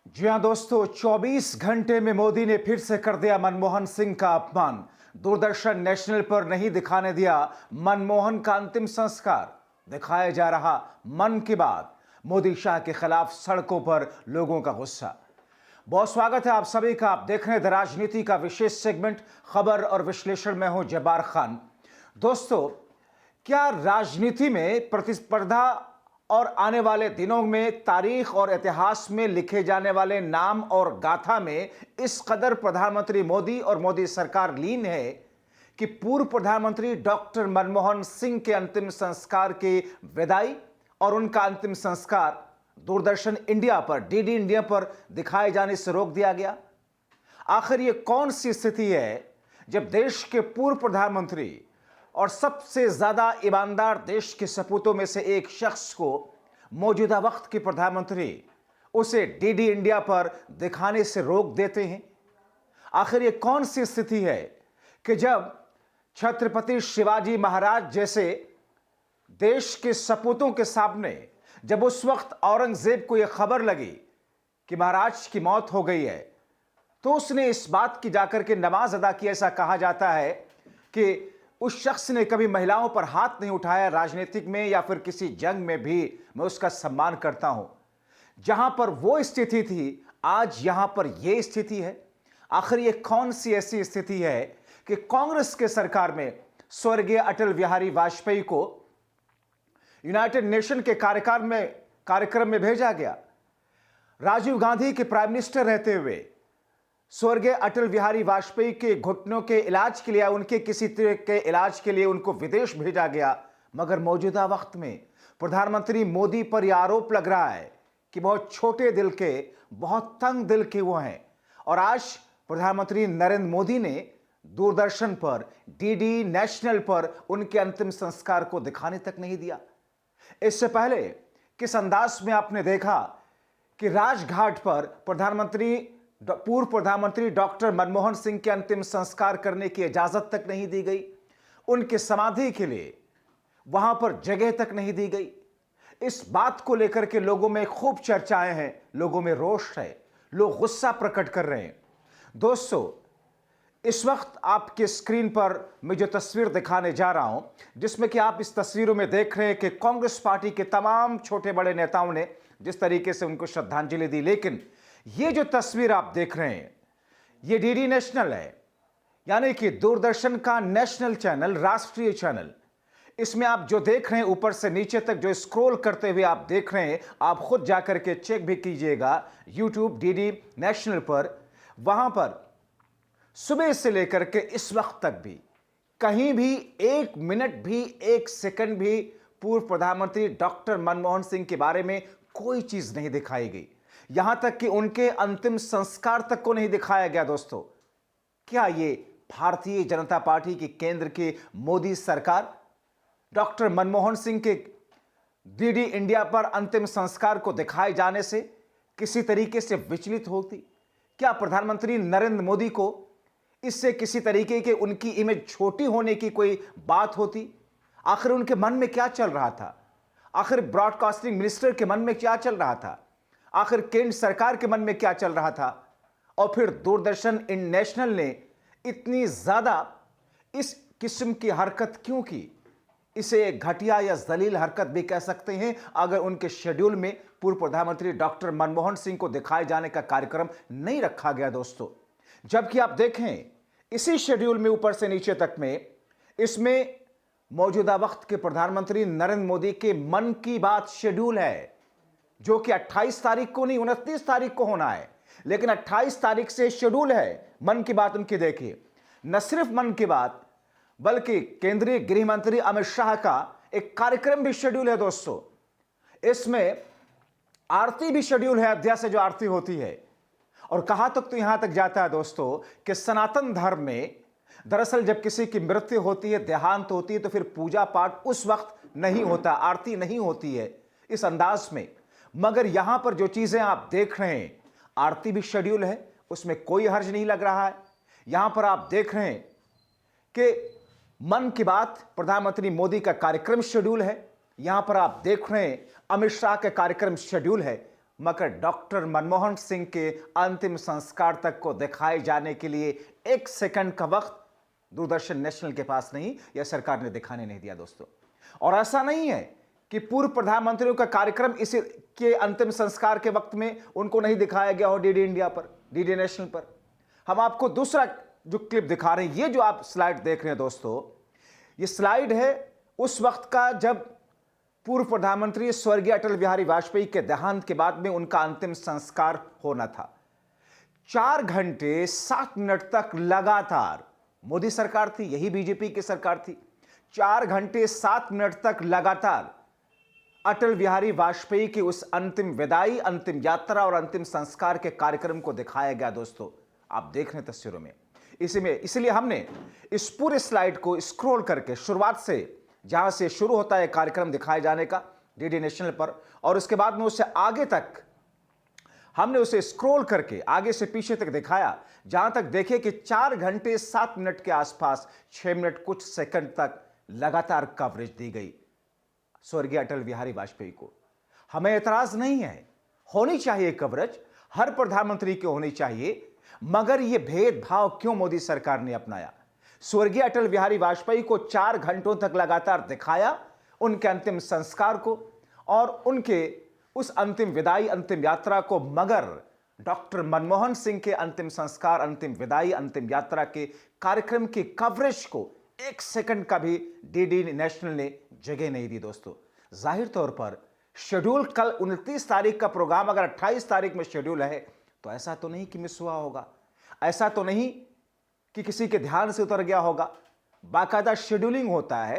जी हां दोस्तों, 24 घंटे में मोदी ने फिर से कर दिया मनमोहन सिंह का अपमान। दूरदर्शन नेशनल पर नहीं दिखाने दिया मनमोहन का अंतिम संस्कार। दिखाया जा रहा मन की बात। मोदी शाह के खिलाफ सड़कों पर लोगों का गुस्सा। बहुत स्वागत है आप सभी का। आप देख रहे हैं द राजनीति का विशेष सेगमेंट खबर और विश्लेषण में हूं जब्बार खान। दोस्तों, क्या राजनीति में प्रतिस्पर्धा और आने वाले दिनों में तारीख और इतिहास में लिखे जाने वाले नाम और गाथा में इस कदर प्रधानमंत्री मोदी और मोदी सरकार लीन है कि पूर्व प्रधानमंत्री डॉक्टर मनमोहन सिंह के अंतिम संस्कार की विदाई और उनका अंतिम संस्कार दूरदर्शन इंडिया पर, डीडी इंडिया पर दिखाए जाने से रोक दिया गया। आखिर ये कौन सी स्थिति है जब देश के पूर्व प्रधानमंत्री और सबसे ज्यादा ईमानदार देश के सपूतों में से एक शख्स को मौजूदा वक्त के प्रधानमंत्री उसे डीडी इंडिया पर दिखाने से रोक देते हैं? आखिर ये कौन सी स्थिति है कि जब छत्रपति शिवाजी महाराज जैसे देश के सपूतों के सामने जब उस वक्त औरंगजेब को यह खबर लगी कि महाराज की मौत हो गई है, तो उसने इस बात की जाकर के नमाज अदा की। ऐसा कहा जाता है कि उस शख्स ने कभी महिलाओं पर हाथ नहीं उठाया। राजनीतिक में या फिर किसी जंग में भी मैं उसका सम्मान करता हूं। जहां पर वो स्थिति थी, आज यहां पर यह स्थिति है। आखिर ये कौन सी ऐसी स्थिति है कि कांग्रेस के सरकार में स्वर्गीय अटल बिहारी वाजपेयी को यूनाइटेड नेशन के कार्यक्रम में भेजा गया। राजीव गांधी के प्राइम मिनिस्टर रहते हुए स्वर्गीय अटल बिहारी वाजपेयी के घुटनों के इलाज के लिए, उनके किसी तरह के इलाज के लिए उनको विदेश भेजा गया। मगर मौजूदा वक्त में प्रधानमंत्री मोदी पर यह आरोप लग रहा है कि बहुत छोटे दिल के, बहुत तंग दिल के वो हैं। और आज प्रधानमंत्री नरेंद्र मोदी ने दूरदर्शन पर, डीडी नेशनल पर उनके अंतिम संस्कार को दिखाने तक नहीं दिया। इससे पहले किस अंदाज में आपने देखा कि राजघाट पर पूर्व प्रधानमंत्री डॉक्टर मनमोहन सिंह के अंतिम संस्कार करने की इजाजत तक नहीं दी गई। उनके समाधि के लिए वहां पर जगह तक नहीं दी गई। इस बात को लेकर के लोगों में खूब चर्चाएं हैं, लोगों में रोष है, लोग गुस्सा प्रकट कर रहे हैं। दोस्तों, इस वक्त आपके स्क्रीन पर मैं जो तस्वीर दिखाने जा रहा हूं, जिसमें कि आप इस तस्वीरों में देख रहे हैं कि कांग्रेस पार्टी के तमाम छोटे बड़े नेताओं ने जिस तरीके से उनको श्रद्धांजलि दी। लेकिन ये जो तस्वीर आप देख रहे हैं, ये डीडी नेशनल है, यानी कि दूरदर्शन का नेशनल चैनल, राष्ट्रीय चैनल। इसमें आप जो देख रहे हैं, ऊपर से नीचे तक जो स्क्रॉल करते हुए आप देख रहे हैं, आप खुद जाकर के चेक भी कीजिएगा यूट्यूब डीडी नेशनल पर। वहां पर सुबह से लेकर के इस वक्त तक भी कहीं भी एक मिनट भी, एक सेकंड भी पूर्व प्रधानमंत्री डॉक्टर मनमोहन सिंह के बारे में कोई चीज नहीं दिखाई गई। यहां तक कि उनके अंतिम संस्कार तक को नहीं दिखाया गया। दोस्तों, क्या ये भारतीय जनता पार्टी की केंद्र की मोदी सरकार डॉक्टर मनमोहन सिंह के डीडी इंडिया पर अंतिम संस्कार को दिखाए जाने से किसी तरीके से विचलित होती? क्या प्रधानमंत्री नरेंद्र मोदी को इससे किसी तरीके के उनकी इमेज छोटी होने की कोई बात होती? आखिर उनके मन में क्या चल रहा था? आखिर ब्रॉडकास्टिंग मिनिस्टर के मन में क्या चल रहा था? आखिर केंद्र सरकार के मन में क्या चल रहा था? और फिर दूरदर्शन नेशनल ने इतनी ज्यादा इस किस्म की हरकत क्यों की? इसे एक घटिया या जलील हरकत भी कह सकते हैं अगर उनके शेड्यूल में पूर्व प्रधानमंत्री डॉक्टर मनमोहन सिंह को दिखाए जाने का कार्यक्रम नहीं रखा गया। दोस्तों, जबकि आप देखें इसी शेड्यूल में ऊपर से नीचे तक में, इसमें मौजूदा वक्त के प्रधानमंत्री नरेंद्र मोदी के मन की बात शेड्यूल है, जो कि 28 तारीख को नहीं, 29 तारीख को होना है। लेकिन 28 तारीख से शेड्यूल है मन की बात उनकी। देखिए, न सिर्फ मन की बात बल्कि केंद्रीय गृह मंत्री अमित शाह का एक कार्यक्रम भी शेड्यूल है। दोस्तों, इसमें आरती भी शेड्यूल है, अध्याय से जो आरती होती है। और कहां तक तो यहां तक जाता है दोस्तों कि सनातन धर्म में दरअसल जब किसी की मृत्यु होती है, देहांत होती है, तो फिर पूजा पाठ उस वक्त नहीं होता, आरती नहीं होती है इस अंदाज में। मगर यहां पर जो चीजें आप देख रहे हैं, आरती भी शेड्यूल है, उसमें कोई हर्ज नहीं लग रहा है। यहां पर आप देख रहे हैं कि मन की बात प्रधानमंत्री मोदी का कार्यक्रम शेड्यूल है। यहां पर आप देख रहे हैं अमित शाह का कार्यक्रम शेड्यूल है। मगर डॉक्टर मनमोहन सिंह के अंतिम संस्कार तक को दिखाए जाने के लिए 1 सेकंड का वक्त दूरदर्शन नेशनल के पास नहीं, यह सरकार ने दिखाने नहीं दिया दोस्तों। और ऐसा नहीं है कि पूर्व प्रधानमंत्रियों का कार्यक्रम इसी के अंतिम संस्कार के वक्त में उनको नहीं दिखाया गया हो डीडी इंडिया पर, डीडी नेशनल पर। हम आपको दूसरा जो क्लिप दिखा रहे हैं, ये जो आप स्लाइड देख रहे हैं दोस्तों, ये स्लाइड है उस वक्त का जब पूर्व प्रधानमंत्री स्वर्गीय अटल बिहारी वाजपेयी के देहांत के बाद में उनका अंतिम संस्कार होना था। 4 घंटे 7 मिनट तक लगातार मोदी सरकार थी, यही बीजेपी की सरकार थी। 4 घंटे 7 मिनट तक लगातार अटल बिहारी वाजपेयी की उस अंतिम विदाई, अंतिम यात्रा और अंतिम संस्कार के कार्यक्रम को दिखाया गया दोस्तों। आप देख रहे हैं तस्वीरों में। इसलिए हमने इस पूरे स्लाइड को स्क्रॉल करके शुरुआत से, जहां से शुरू होता है कार्यक्रम दिखाए जाने का डीडी नेशनल पर, और उसके बाद में उससे आगे तक हमने उसे स्क्रॉल करके आगे से पीछे तक दिखाया, जहां तक देखे कि 4 घंटे 7 मिनट के आसपास 6 मिनट कुछ सेकंड तक लगातार कवरेज दी गई स्वर्गीय अटल बिहारी वाजपेयी को। हमें एतराज नहीं है, होनी चाहिए कवरेज, हर प्रधानमंत्री की होनी चाहिए, मगर यह भेदभाव क्यों मोदी सरकार ने अपनाया? स्वर्गीय अटल बिहारी वाजपेयी को 4 घंटों तक लगातार दिखाया, उनके अंतिम संस्कार को और उनके उस अंतिम विदाई, अंतिम यात्रा को, मगर डॉक्टर मनमोहन सिंह के अंतिम संस्कार, अंतिम विदाई, अंतिम यात्रा के कार्यक्रम की कवरेज को 1 सेकंड का भी डीडी नेशनल ने जगह नहीं दी दोस्तों। जाहिर तौर पर शेड्यूल कल 29 तारीख का प्रोग्राम अगर 28 तारीख में शेड्यूल है तो ऐसा तो नहीं कि मिस हुआ होगा, ऐसा तो नहीं कि किसी के ध्यान से उतर गया होगा। बाकायदा शेड्यूलिंग होता है,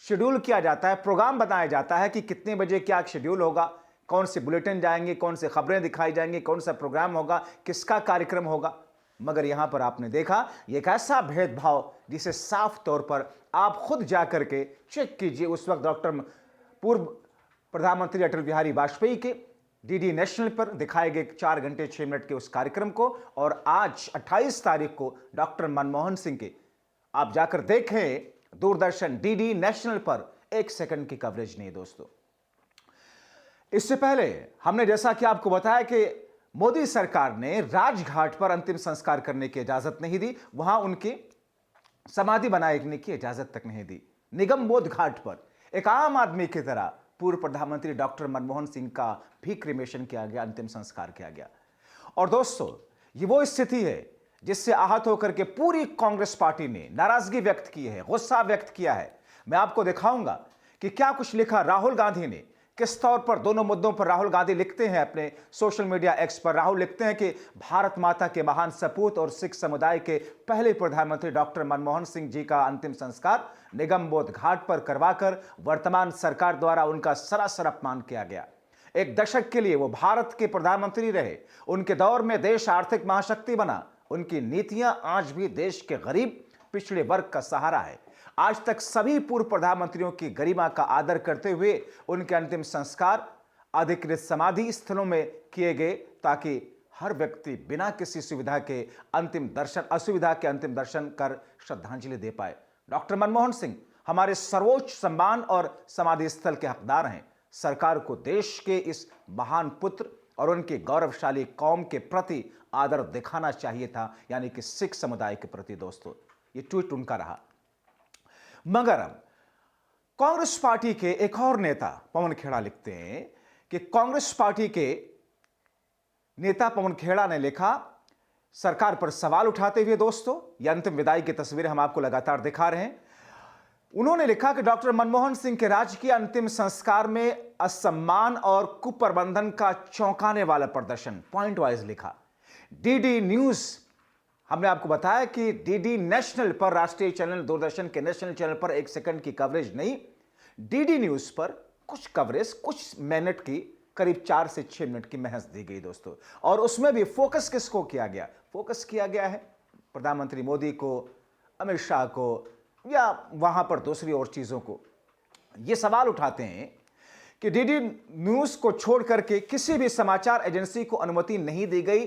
शेड्यूल किया जाता है, प्रोग्राम बनाया जाता है कि कितने बजे क्या शेड्यूल होगा, कौन से बुलेटिन जाएंगे, कौन से खबरें दिखाई जाएंगी, कौन सा प्रोग्राम होगा, किसका कार्यक्रम होगा। मगर यहां पर आपने देखा ये एक ऐसा भेदभाव जिसे साफ तौर पर आप खुद जाकर के चेक कीजिए। उस वक्त पूर्व प्रधानमंत्री अटल बिहारी वाजपेयी के डीडी नेशनल पर दिखाए गए 4 घंटे 6 मिनट के उस कार्यक्रम को, और आज 28 तारीख को डॉक्टर मनमोहन सिंह के आप जाकर देखें दूरदर्शन डीडी नेशनल पर 1 सेकंड की कवरेज नहीं दोस्तों। इससे पहले हमने जैसा कि आपको बताया कि मोदी सरकार ने राजघाट पर अंतिम संस्कार करने की इजाजत नहीं दी, वहां उनकी समाधि बनाने की इजाजत तक नहीं दी। निगम बोध घाट पर एक आम आदमी की तरह पूर्व प्रधानमंत्री डॉक्टर मनमोहन सिंह का भी क्रिमेशन किया गया, अंतिम संस्कार किया गया। और दोस्तों, ये वो स्थिति है जिससे आहत होकर के पूरी कांग्रेस पार्टी ने नाराजगी व्यक्त की है, गुस्सा व्यक्त किया है। मैं आपको दिखाऊंगा कि क्या कुछ लिखा राहुल गांधी ने, किस तौर पर दोनों मुद्दों पर राहुल गांधी लिखते हैं अपने सोशल मीडिया एक्स पर। राहुल लिखते हैं कि भारत माता के महान सपूत और सिख समुदाय के पहले प्रधानमंत्री डॉक्टर मनमोहन सिंह जी का अंतिम संस्कार निगम बोध घाट पर करवाकर वर्तमान सरकार द्वारा उनका सरासर अपमान किया गया। एक दशक के लिए वो भारत के प्रधानमंत्री रहे, उनके दौर में देश आर्थिक महाशक्ति बना, उनकी नीतियां आज भी देश के गरीब पिछड़े वर्ग का सहारा है। आज तक सभी पूर्व प्रधानमंत्रियों की गरिमा का आदर करते हुए उनके अंतिम संस्कार अधिकृत समाधि स्थलों में किए गए, ताकि हर व्यक्ति बिना किसी असुविधा के अंतिम दर्शन कर श्रद्धांजलि दे पाए। डॉक्टर मनमोहन सिंह हमारे सर्वोच्च सम्मान और समाधि स्थल के हकदार हैं। सरकार को देश के इस महान पुत्र और उनके गौरवशाली कौम के प्रति आदर दिखाना चाहिए था, यानी कि सिख समुदाय के प्रति। दोस्तों, ये ट्वीट उनका रहा। मगर अब कांग्रेस पार्टी के एक और नेता पवन खेड़ा लिखते हैं कि कांग्रेस पार्टी के नेता पवन खेड़ा ने लिखा, सरकार पर सवाल उठाते हुए दोस्तों, ये अंतिम विदाई की तस्वीरें हम आपको लगातार दिखा रहे हैं। उन्होंने लिखा कि डॉक्टर मनमोहन सिंह के राजकीय अंतिम संस्कार में असम्मान और कुप्रबंधन का चौंकाने वाला प्रदर्शन, पॉइंट वाइज लिखा। डीडी न्यूज, हमने आपको बताया कि डीडी नेशनल पर, राष्ट्रीय चैनल दूरदर्शन के नेशनल चैनल पर 1 सेकंड की कवरेज नहीं, डीडी न्यूज पर कुछ कवरेज, कुछ मिनट की, करीब 4 से 6 मिनट की महज दी गई दोस्तों। और उसमें भी फोकस किसको किया गया? फोकस किया गया है प्रधानमंत्री मोदी को, अमित शाह को, या वहां पर दूसरी और चीजों को। ये सवाल उठाते हैं कि डीडी न्यूज को छोड़ करके किसी भी समाचार एजेंसी को अनुमति नहीं दी गई।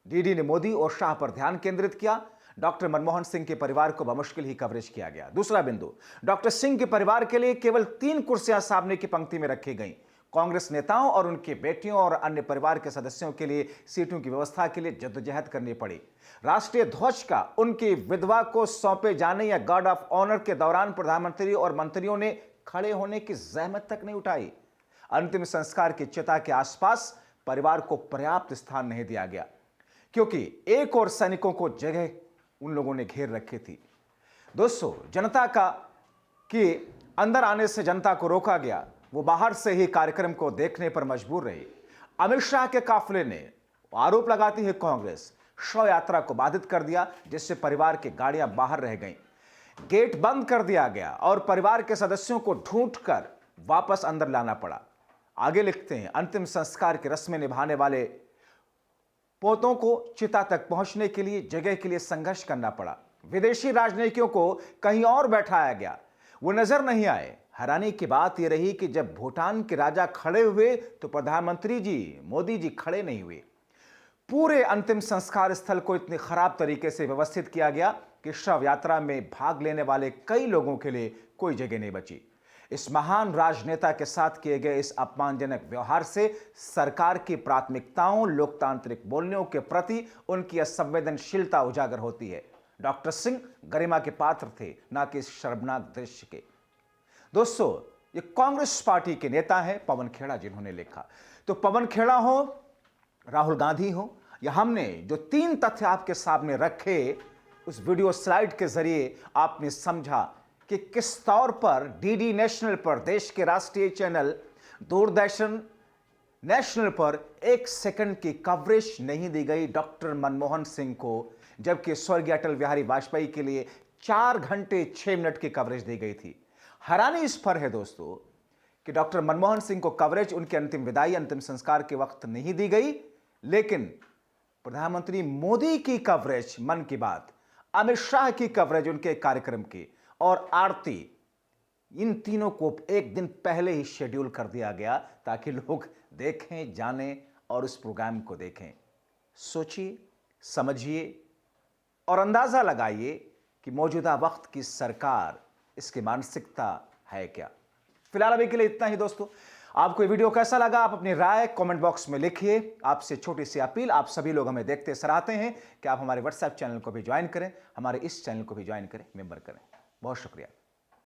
डीडी ने मोदी और शाह पर ध्यान केंद्रित किया। डॉक्टर मनमोहन सिंह के परिवार को बमुश्किल ही कवरेज किया गया। दूसरा बिंदु, डॉक्टर सिंह के परिवार के लिए केवल 3 कुर्सियां सामने की पंक्ति में रखी गई। कांग्रेस नेताओं और उनके बेटियों और अन्य परिवार के सदस्यों के लिए सीटों की व्यवस्था के लिए जद्दोजहद करनी पड़ी। राष्ट्रीय ध्वज का उनकी विधवा को सौंपे जाने या गार्ड ऑफ ऑनर के दौरान प्रधानमंत्री और मंत्रियों ने खड़े होने की जहमत तक नहीं उठाई। अंतिम संस्कार की चिता के आसपास परिवार को पर्याप्त स्थान नहीं दिया गया, क्योंकि एक और सैनिकों को जगह उन लोगों ने घेर रखी थी। दोस्तों, जनता का कि अंदर आने से जनता को रोका गया, वो बाहर से ही कार्यक्रम को देखने पर मजबूर रही। अमित शाह के काफिले ने आरोप लगाती है कांग्रेस शव यात्रा को बाधित कर दिया, जिससे परिवार की गाड़ियां बाहर रह गईं। गेट बंद कर दिया गया और परिवार के सदस्यों को ढूंढकर वापस अंदर लाना पड़ा। आगे लिखते हैं, अंतिम संस्कार की रस्में निभाने वाले पोतों को चिता तक पहुंचने के लिए जगह के लिए संघर्ष करना पड़ा। विदेशी राजनयिकों को कहीं और बैठाया गया, वो नजर नहीं आए। हैरानी की बात यह रही कि जब भूटान के राजा खड़े हुए तो प्रधानमंत्री जी मोदी जी खड़े नहीं हुए। पूरे अंतिम संस्कार स्थल को इतनी खराब तरीके से व्यवस्थित किया गया कि शव यात्रा में भाग लेने वाले कई लोगों के लिए कोई जगह नहीं बची। इस महान राजनेता के साथ किए गए इस अपमानजनक व्यवहार से सरकार की प्राथमिकताओं, लोकतांत्रिक मूल्यों के प्रति उनकी असंवेदनशीलता उजागर होती है। डॉक्टर सिंह गरिमा के पात्र थे, ना कि इस शर्मनाक दृश्य के। दोस्तों, ये कांग्रेस पार्टी के नेता हैं पवन खेड़ा, जिन्होंने लिखा। तो पवन खेड़ा हो, राहुल गांधी हो, या हमने जो 3 तथ्य आपके सामने रखे, उस वीडियो स्लाइड के जरिए आपने समझा कि किस तौर पर डीडी नेशनल पर, देश के राष्ट्रीय चैनल दूरदर्शन नेशनल पर 1 सेकंड की कवरेज नहीं दी गई डॉक्टर मनमोहन सिंह को, जबकि स्वर्गीय अटल बिहारी वाजपेयी के लिए 4 घंटे 6 मिनट की कवरेज दी गई थी। हैरानी इस पर है दोस्तों कि डॉक्टर मनमोहन सिंह को कवरेज उनके अंतिम विदाई, अंतिम संस्कार के वक्त नहीं दी गई, लेकिन प्रधानमंत्री मोदी की कवरेज मन की बात, अमित शाह की कवरेज उनके कार्यक्रम की, और आरती, इन तीनों को एक दिन पहले ही शेड्यूल कर दिया गया ताकि लोग देखें, जानें और उस प्रोग्राम को देखें। सोचिए, समझिए और अंदाजा लगाइए कि मौजूदा वक्त की सरकार, इसकी मानसिकता है क्या। फिलहाल अभी के लिए इतना ही दोस्तों। आपको ये वीडियो कैसा लगा, आप अपनी राय कमेंट बॉक्स में लिखिए। आपसे छोटी सी अपील, आप सभी लोग हमें देखते सराहते हैं कि आप हमारे व्हाट्सएप चैनल को भी ज्वाइन करें, हमारे इस चैनल को भी ज्वाइन करें, मेंबर करें। बहुत शुक्रिया।